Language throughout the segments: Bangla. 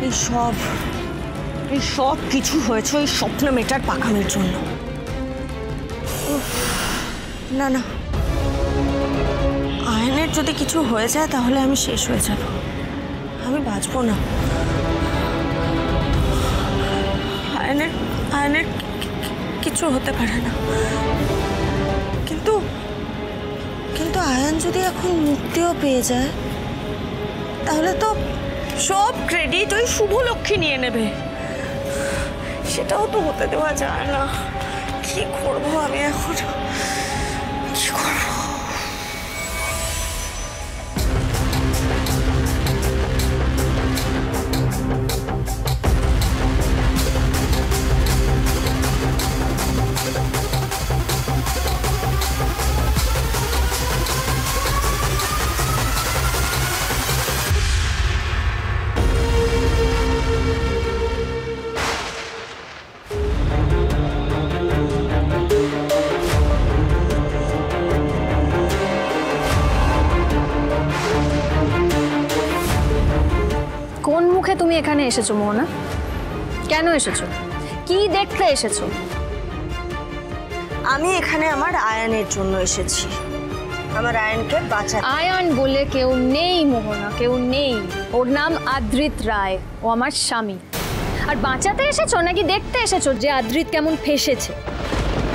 এই সব কিছু হয়েছে ওই স্বপ্ন মেটার পাকামির জন্য। না না, আয়নের যদি কিছু হয়ে যায় তাহলে আমি শেষ হয়ে যাব, আমি বাঁচবো না। আয়নের কিছু হতে পারে না, কিন্তু আয়ন যদি এখন মুক্তিও পেয়ে যায় তাহলে তো সব ক্রেডিট ওই শুভলক্ষ্মী নিয়ে নেবে। সেটাও তো হতে দেওয়া যায় না। কি করবো আমি এখন, কি করবো? তুমি এখানে এসেছো মোহনা? কেন এসেছো? কি দেখতে এসেছো? আমি এখানে আমার আয়নের জন্য এসেছি, আমার আয়নকে বাঁচাতে। আয়ন বলে কেউ নেই মোহনা, কেউ নেই। ওর নাম আদ্রিত রায়, ও আমার স্বামী। আর বাঁচাতে এসেছো নাকি দেখতে এসেছো যে আদ্রিত কেমন ফেসেছে,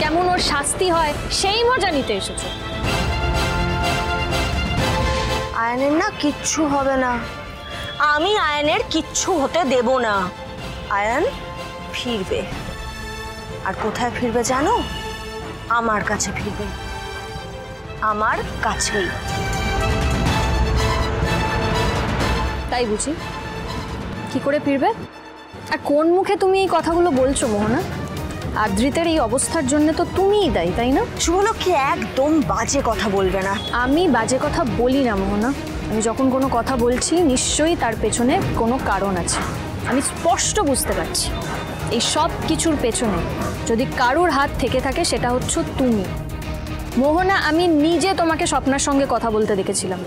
কেমন ওর শাস্তি হয় সেই মজা নিতে এসেছো? আয়নের না কিচ্ছু হবে না, আমি আয়নের কিচ্ছু হতে দেব না। আয়ন ফিরবে, আর কোথায় ফিরবে জানো? আমার কাছে ফিরবে, আমার কাছেই। তাই বুঝি? কি করে ফিরবে? আর কোন মুখে তুমি এই কথাগুলো বলছো মোহনা? আদ্রিতের এই অবস্থার জন্য তো তুমিই দায়ী, তাই না? শুভলক্ষ্মী একদম বাজে কথা বলবে না। আমি বাজে কথা বলি না মোহনা। আমি যখন কোনো কথা বলছি নিশ্চয়ই তার পেছনে কোনো কারণ আছে। আমি স্পষ্ট বুঝতে পারছি এই সব কিছুর পেছনে যদি কারুর হাত থেকে থাকে সেটা হচ্ছে তুমি মোহনা। আমি নিজে তোমাকে স্বপ্নার সঙ্গে কথা বলতে দেখেছিলাম।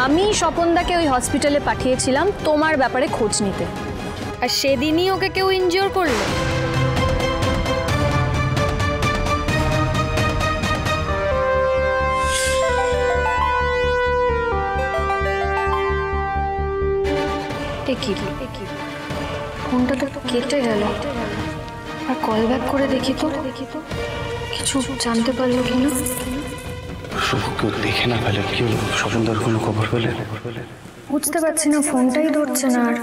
আমি স্বপনদাকে ওই হসপিটালে পাঠিয়েছিলাম তোমার ব্যাপারে খোঁজ নিতে, আর সেদিনই ওকে কেউ ইনজিওর করলো। ফোনটা তো কেটে গেল, আর কল ব্যাক করে দেখি তো কিছু জানতে পারলো কিনা। শুভকে দেখে না পেলে কি হলো? স্বপনদার কোনো খবর পেলে? বুঝতে পারছি না, ফোনটাই ধরছে না। আর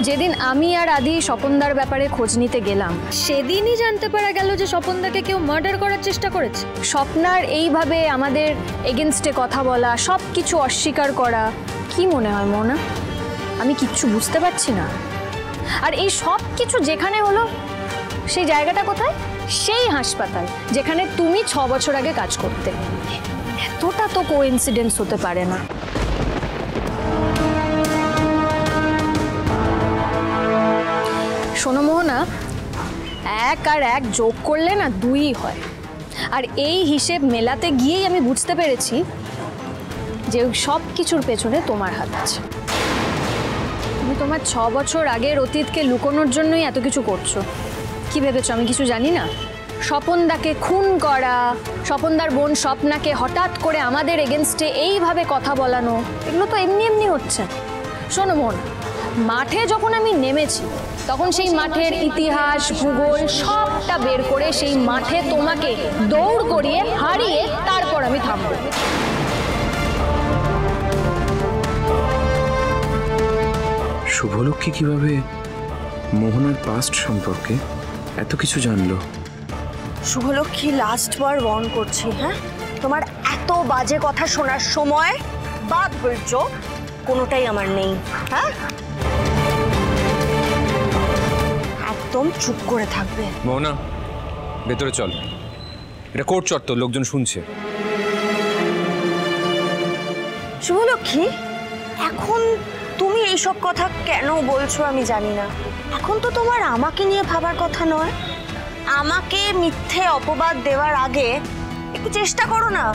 যেদিন আমি আর আদি স্বপনদার ব্যাপারে খোঁজ নিতে গেলাম সেদিনই জানতে পারা গেল যে স্বপনদাকে কেউ মার্ডার করার চেষ্টা করেছে। স্বপ্নার এইভাবে আমাদের এগেনস্টে কথা বলা, সব কিছু অস্বীকার করা, কি মনে হয় মোনা? আমি কিচ্ছু বুঝতে পারছি না। আর এই সব কিছু যেখানে হলো সেই জায়গাটা কোথায়? সেই হাসপাতাল যেখানে তুমি 6 বছর আগে কাজ করতে। এতটা তো কোইন্সিডেন্স হতে পারে না। শোনো মোহনা, 1 আর 1 যোগ করলে না 2ই হয়। আর এই হিসেব মেলাতে গিয়েই আমি বুঝতে পেরেছি যে সব কিছুর পেছনে তোমার হাত আছে। তুমি তোমার 6 বছর আগের অতীতকে লুকোনোর জন্যই এত কিছু করছো। কি ভেবেছো আমি কিছু জানি না? স্বপনদাকে খুন করা, স্বপনদার বোন স্বপ্নাকে হঠাৎ করে আমাদের এগেনস্টে এইভাবে কথা বলানো, এগুলো তো এমনি এমনি হচ্ছে। শোনো মোহন, মাঠে যখন আমি নেমেছি তখন সেই মাঠের ইতিহাস ভূগোল সবটা বের করে সেই মাঠে তোমাকে দৌড় করিয়ে হারিয়ে তারপর আমি থামবো। শুভলক্ষ্মী কিভাবে মোহনার পাস্ট সম্পর্কে এত কিছু জানলো? শুভলক্ষ্মী লাস্ট বার ওয়ার্ন করছি, হ্যাঁ? তোমার এত বাজে কথা শোনার সময় বা ধৈর্য কোনোটাই আমার নেই, হ্যাঁ? একদম চুপ করে থাকবে। মোহনা, ভেতরে চল, এটা কোর্ট চত্বর, লোকজন শুনছে। শুভলক্ষ্মী, এখন তুমি এইসব কথা কেন বলছো আমি জানি না। এখন তো তোমার আমাকে নিয়ে ভাবার কথা নয়। আমাকে মিথ্যে অপবাদ দেওয়ার আগে একটু চেষ্টা করো না,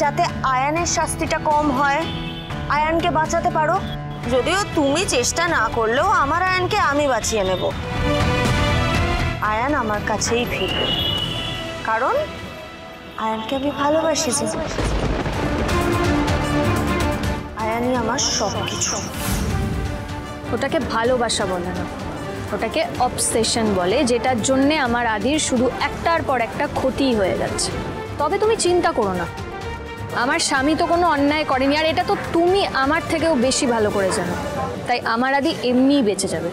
যাতে আয়ানের শাস্তিটা কম হয়, আয়ানকে বাঁচাতে পারো। যদিও তুমি চেষ্টা না করলেও আমার আয়ানকে আমি বাঁচিয়ে নেব। আয়ান আমার কাছেই ফিরবে, কারণ আয়ানকে আমি ভালোবাসি। আয়ানই আমার সব কিছু। ওটাকে ভালোবাসা বলে না, ওটাকে অবসেশন বলে, যেটার জন্যে আমার আদির শুধু একটার পর একটা ক্ষতি হয়ে যাচ্ছে। তবে তুমি চিন্তা করো না, আমার স্বামী তো কোনো অন্যায় করেনি, আর এটা তো তুমি আমার থেকেও বেশি ভালো করে জানো। তাই আমার আদি এমনিই বেঁচে যাবে।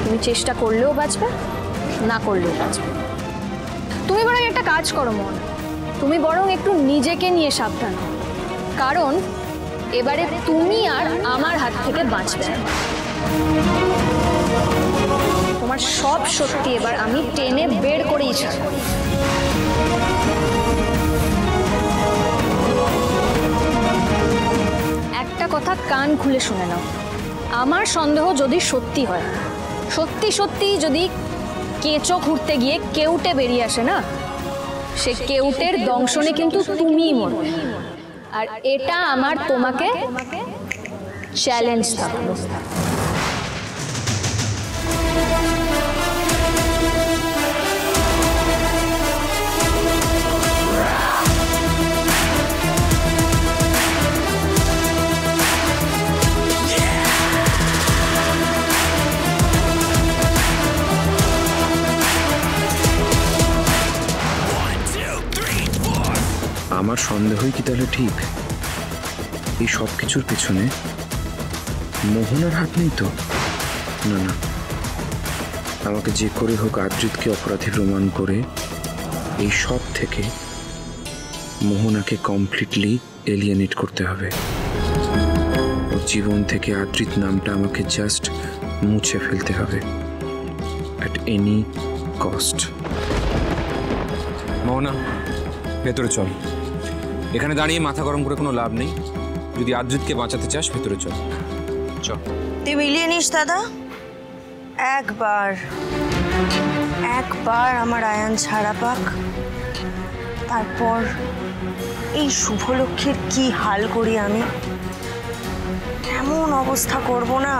তুমি চেষ্টা করলেও বাঁচবে, না করলেও বাঁচবে। তুমি বরং একটা কাজ করো মন, তুমি বরং একটু নিজেকে নিয়ে সাবধান, কারণ এবারে তুমি আর আমার হাত থেকে বাঁচবে না। তোমার সব সত্যি এবার আমি টেনে বের করেই ছাড়ব। একটা কথা কান খুলে শুনে নাও, আমার সন্দেহ যদি সত্যি হয়, সত্যি সত্যি যদি কেঁচো খুঁড়তে গিয়ে কেউটে বেরিয়ে আসে না, সে কেউটের দংশনে কিন্তু তুমিই মরবে। আর এটা আমার তোমাকে চ্যালেঞ্জ থাকলো। আমার সন্দেহই কি তাহলে ঠিক? এই সব কিছুর পেছনে মোহনার হাত নেই তো? না না, আমাকে যে করে হোক আদ্রিতকে অপরাধী প্রমাণ করে এই সব থেকে মোহনাকে কমপ্লিটলি এলিয়েনেট করতে হবে। ওর জীবন থেকে আদ্রিত নামটা আমাকে জাস্ট মুছে ফেলতে হবে, অ্যাট এনি কস্ট। মোহনা, ভেতরে চল। এখানে দাঁড়িয়ে মাথা গরম করে কোনো লাভ নেই। যদি আদ্রিতকে বাঁচাতে চাস ভেতরে চল। চল। তুই মিলিয়ে নিস দাদা, একবার আমার আয়ান ছাড়া পাক, তারপর এই শুভলক্ষ্মীর কি হাল করি আমি, এমন অবস্থা করব না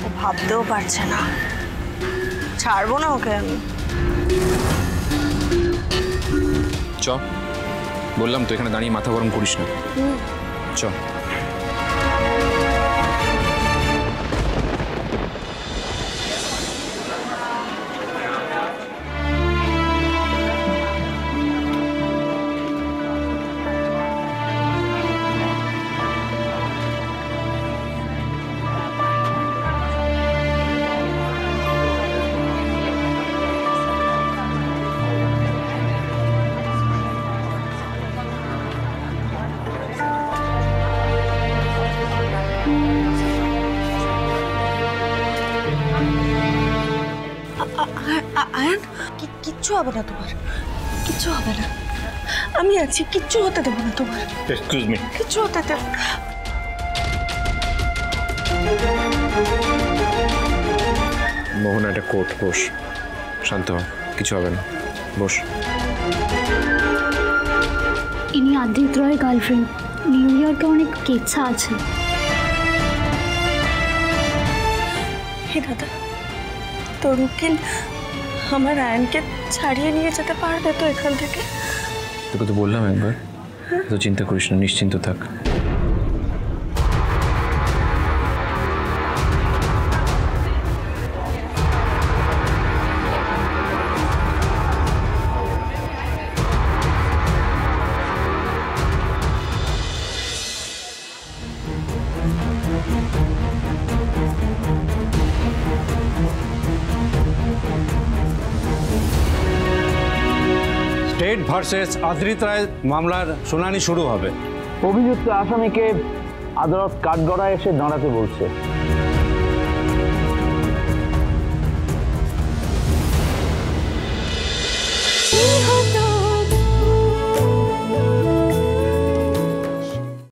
ও ভাবতেও পারছে না। ছাড়বো না ওকে আমি। চ, বললাম তো এখানে দাঁড়িয়ে মাথা গরম করিস না। চ। আয়ান, কিচ্ছু হবে না তোমার, কিচ্ছু হবে না, আমি আছি, কিচ্ছু হতে দেবো না তোমার। Excuse me. কিচ্ছু হতে দেবো না। মোহনা, একটা কোর্ট, বস। শান্ত হ, কিছু হবে না, বস। ইনি আদিত রয়ের গার্লফ্রেন্ড। নিউ ইয়র্কে অনেক কেচ্ছা আছে। হে দাদা, তোর উকিল আমার আয়নকে ছাড়িয়ে নিয়ে যেতে পারবে তো এখান থেকে? তোকে তো বললাম একবার, তো চিন্তা করিস না, নিশ্চিন্ত থাক। স্টেট ভার্সেস আদ্রিত রায় মামলার শুনানি শুরু হবে। অভিযুক্ত আসামিকে আদালত কাঠগড়ায় এসে দাঁড়াতে বলছে।